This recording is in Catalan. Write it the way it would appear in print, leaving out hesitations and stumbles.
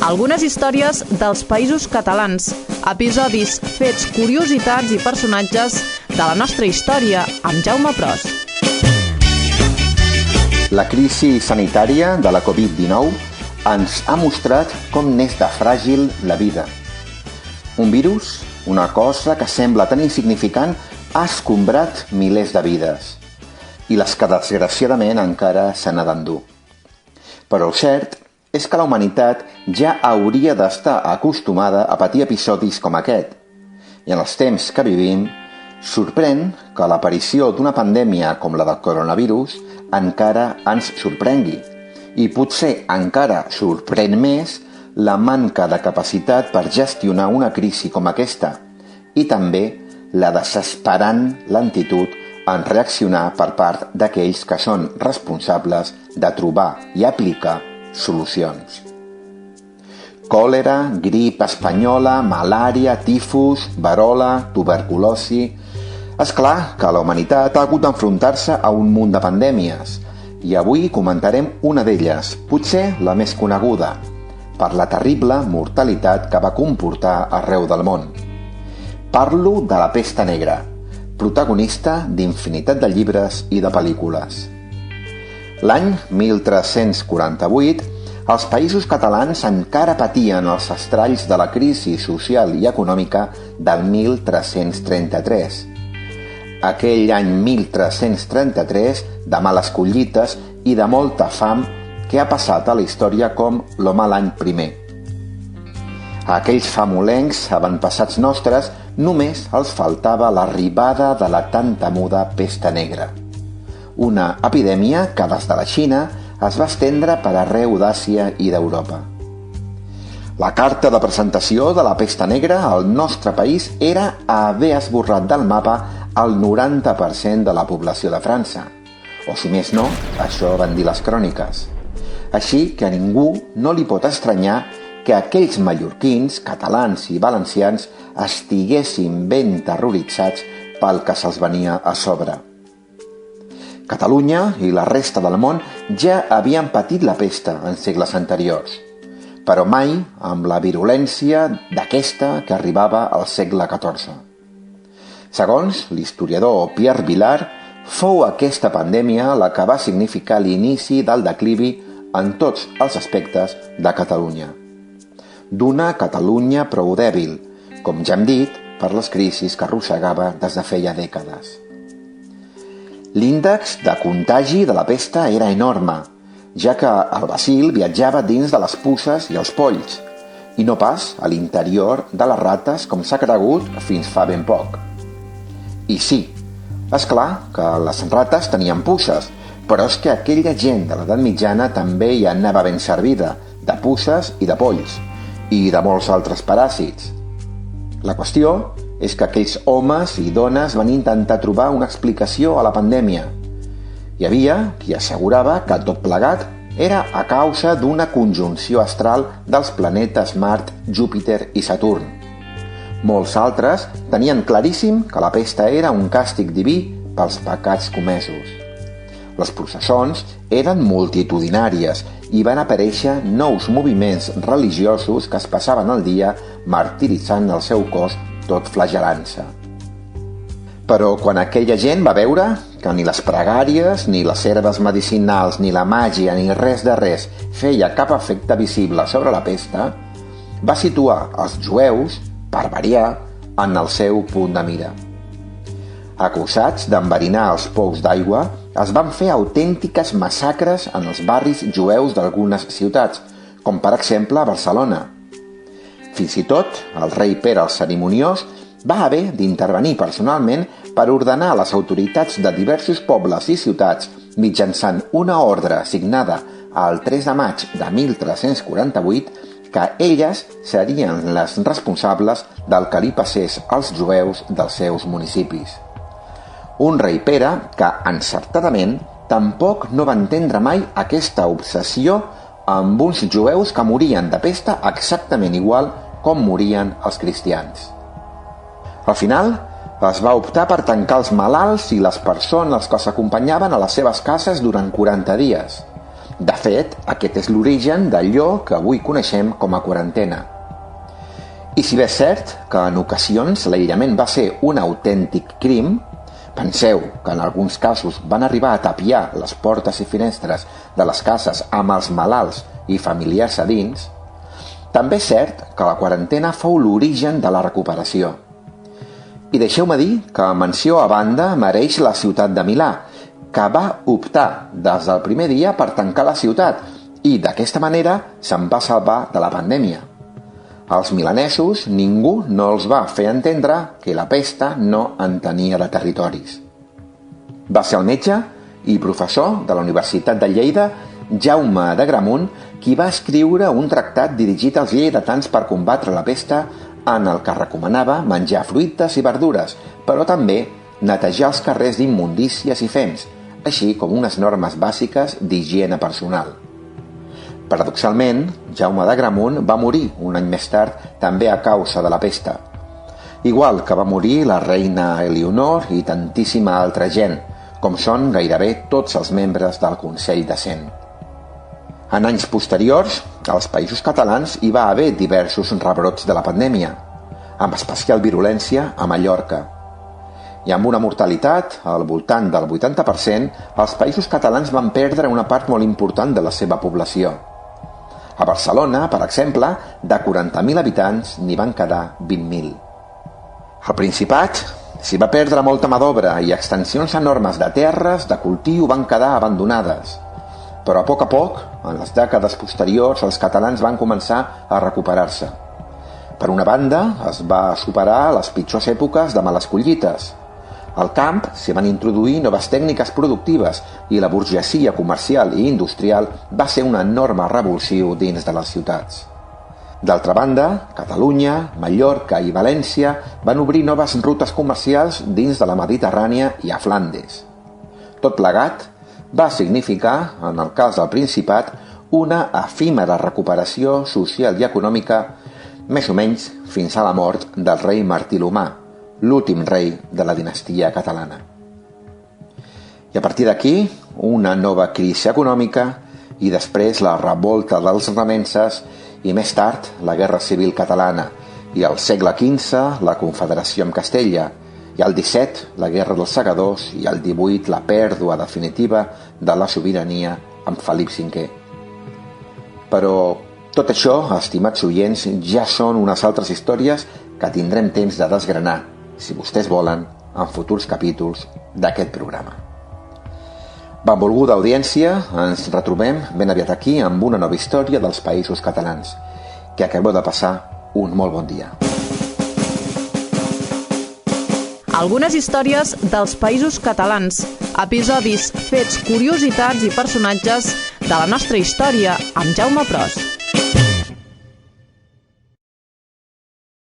algunes històries dels països catalans, episodis, fets, curiositats i personatges de la nostra història amb Jaume Pros. La crisi sanitària de la Covid-19 ens ha mostrat com n'és de fràgil la vida. Un virus, una cosa que sembla tan insignificant, ha escombrat milers de vides i les que desgraciadament encara se n'ha d'endur. Però el cert és que la humanitat ja hauria d'estar acostumada a patir episodis com aquest. I en els temps que vivim, sorprèn que l'aparició d'una pandèmia com la del coronavirus encara ens sorprengui. I potser encara sorprèn més la manca de capacitat per gestionar una crisi com aquesta i també la desesperant lentitud en reaccionar per part d'aquells que són responsables de trobar i aplicar solucions. Còlera, grip espanyola, malària, tifus, verola, tuberculosi... És clar que la humanitat ha hagut d'enfrontar-se a un munt de pandèmies i avui comentarem una d'elles, potser la més coneguda, per la terrible mortalitat que va comportar arreu del món. Parlo de la pesta negra, protagonista d'infinitat de llibres i de pel·lícules. L'any 1348, els països catalans encara patien els estralls de la crisi social i econòmica del 1333. Aquell any 1333, de males collites i de molta fam, que ha passat a la història com lo mal any primer. A aquells famolencs avantpassats nostres només els faltava l'arribada de la tan temuda pesta negra. Una epidèmia que des de la Xina es va estendre per arreu d'Àsia i d'Europa. La carta de presentació de la pesta negra al nostre país era haver esborrat del mapa el 90% de la població de França. O si més no, això van dir les cròniques. Així que a ningú no li pot estranyar que aquells mallorquins, catalans i valencians estiguessin ben terroritzats pel que se'ls venia a sobre. Catalunya i la resta del món ja havien patit la pesta en segles anteriors, però mai amb la virulència d'aquesta que arribava al segle XIV. Segons l'historiador Pierre Vilar, fou aquesta pandèmia la que va significar l'inici del declivi en tots els aspectes de Catalunya. D'una Catalunya prou dèbil, com ja hem dit, per les crisis que arrossegava des de feia dècades. L'índex de contagi de la pesta era enorme, ja que el bacil viatjava dins de les puces i els polls, i no pas a l'interior de les rates com s'ha cregut fins fa ben poc. I sí, és clar que les rates tenien puces, però és que aquella gent de l'edat mitjana també hi anava ben servida, de puces i de polls, i de molts altres paràsits. La qüestió és que aquells homes i dones van intentar trobar una explicació a la pandèmia. Hi havia qui assegurava que tot plegat era a causa d'una conjunció astral dels planetes Mart, Júpiter i Saturn. Molts altres tenien claríssim que la pesta era un càstig diví pels pecats comesos. Les processons eren multitudinàries i van aparèixer nous moviments religiosos que es passaven el dia martiritzant el seu cos tot flagel·lant-se. Però quan aquella gent va veure que ni les pregàries, ni les herbes medicinals, ni la màgia, ni res de res feia cap efecte visible sobre la pesta, va situar els jueus, per variar, en el seu punt de mira. Acusats d'enverinar els pous d'aigua, es van fer autèntiques massacres en els barris jueus d'algunes ciutats, com per exemple Barcelona. Fins i tot, el rei Pere el Cerimoniós va haver d'intervenir personalment per ordenar a les autoritats de diversos pobles i ciutats mitjançant una ordre signada el 3 de maig de 1348 que elles serien les responsables del que li passés als jueus dels seus municipis. Un rei Pere que, encertadament, tampoc no va entendre mai aquesta obsessió amb uns jueus que morien de pesta exactament igual com morien els cristians. Al final, es va optar per tancar els malalts i les persones que els acompanyaven a les seves cases durant 40 dies. De fet, aquest és l'origen d'allò que avui coneixem com a quarantena. I si bé és cert que en ocasions l'aïllament va ser un autèntic crim, penseu que en alguns casos van arribar a tapiar les portes i finestres de les cases amb els malalts i familiars a dins, també és cert que la quarantena fou l'origen de la recuperació. I deixeu-me dir que menció a banda mereix la ciutat de Milà, que va optar des del primer dia per tancar la ciutat i d'aquesta manera se'n va salvar de la pandèmia. Als milanesos ningú no els va fer entendre que la pesta no en tenia de territoris. Va ser el metge i professor de la Universitat de Lleida, Jaume d'Agramunt, qui va escriure un tractat dirigit als lleidatans per combatre la pesta en el que recomanava menjar fruites i verdures, però també netejar els carrers d'immundícies i fems, així com unes normes bàsiques d'higiene personal. Paradoxalment, Jaume d'Agramunt va morir un any més tard també a causa de la pesta, igual que va morir la reina Elionor i tantíssima altra gent, com són gairebé tots els membres del Consell de Cent. En anys posteriors, als Països Catalans hi va haver diversos rebrots de la pandèmia, amb especial virulència a Mallorca. I amb una mortalitat al voltant del 80%, els Països Catalans van perdre una part molt important de la seva població. A Barcelona, per exemple, de 40.000 habitants n'hi van quedar 20.000. Al Principat s'hi va perdre molta mà d'obra i extensions enormes de terres de cultiu van quedar abandonades. Però a poc, en les dècades posteriors, els catalans van començar a recuperar-se. Per una banda, es va superar les pitjors èpoques de males collites. Al camp s'hi van introduir noves tècniques productives i la burgesia comercial i industrial va ser un enorme revulsiu dins de les ciutats. D'altra banda, Catalunya, Mallorca i València van obrir noves rutes comercials dins de la Mediterrània i a Flandes. Tot plegat va significar, en el cas del Principat, una efímera recuperació social i econòmica, més o menys fins a la mort del rei Martí l'Humà, l'últim rei de la dinastia catalana. I a partir d'aquí, una nova crisi econòmica i després la revolta dels remenses i més tard la Guerra Civil Catalana i al segle XV la Confederació amb Castella i al XVII la Guerra dels Segadors i al XVIII la pèrdua definitiva de la sobirania amb Felip V. Però tot això, estimats oients, ja són unes altres històries que tindrem temps de desgranar, si vostès volen, en futurs capítols d'aquest programa. Benvolguda audiència, ens retrobem ben aviat aquí amb una nova història dels Països Catalans. Que acabeu de passar un molt bon dia. Algunes històries dels Països Catalans, episodis, fets, curiositats i personatges de la nostra història amb Jaume Pros.